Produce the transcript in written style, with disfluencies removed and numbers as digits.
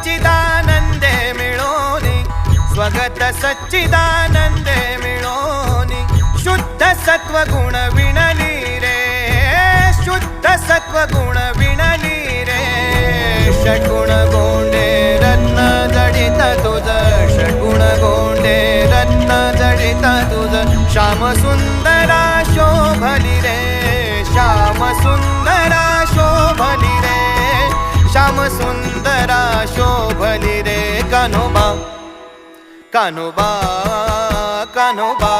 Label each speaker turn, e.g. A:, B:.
A: सच्चिदानंदे मिळोनी स्वगत सच्चिदानंदे मिळोनी शुद्ध सत्व गुण विणली रे शुद्ध सत्व गुण विणली रे षड्गुण गोंडे रत्न जडित तुझ षड्गुण गोंडे रत्न जडित तुझ श्याम सुंदरा शोभली रे श्याम सुंदरा शोभली रे श्याम सुंदरा शोभली रे कान्होबा कान्होबा कान्होबा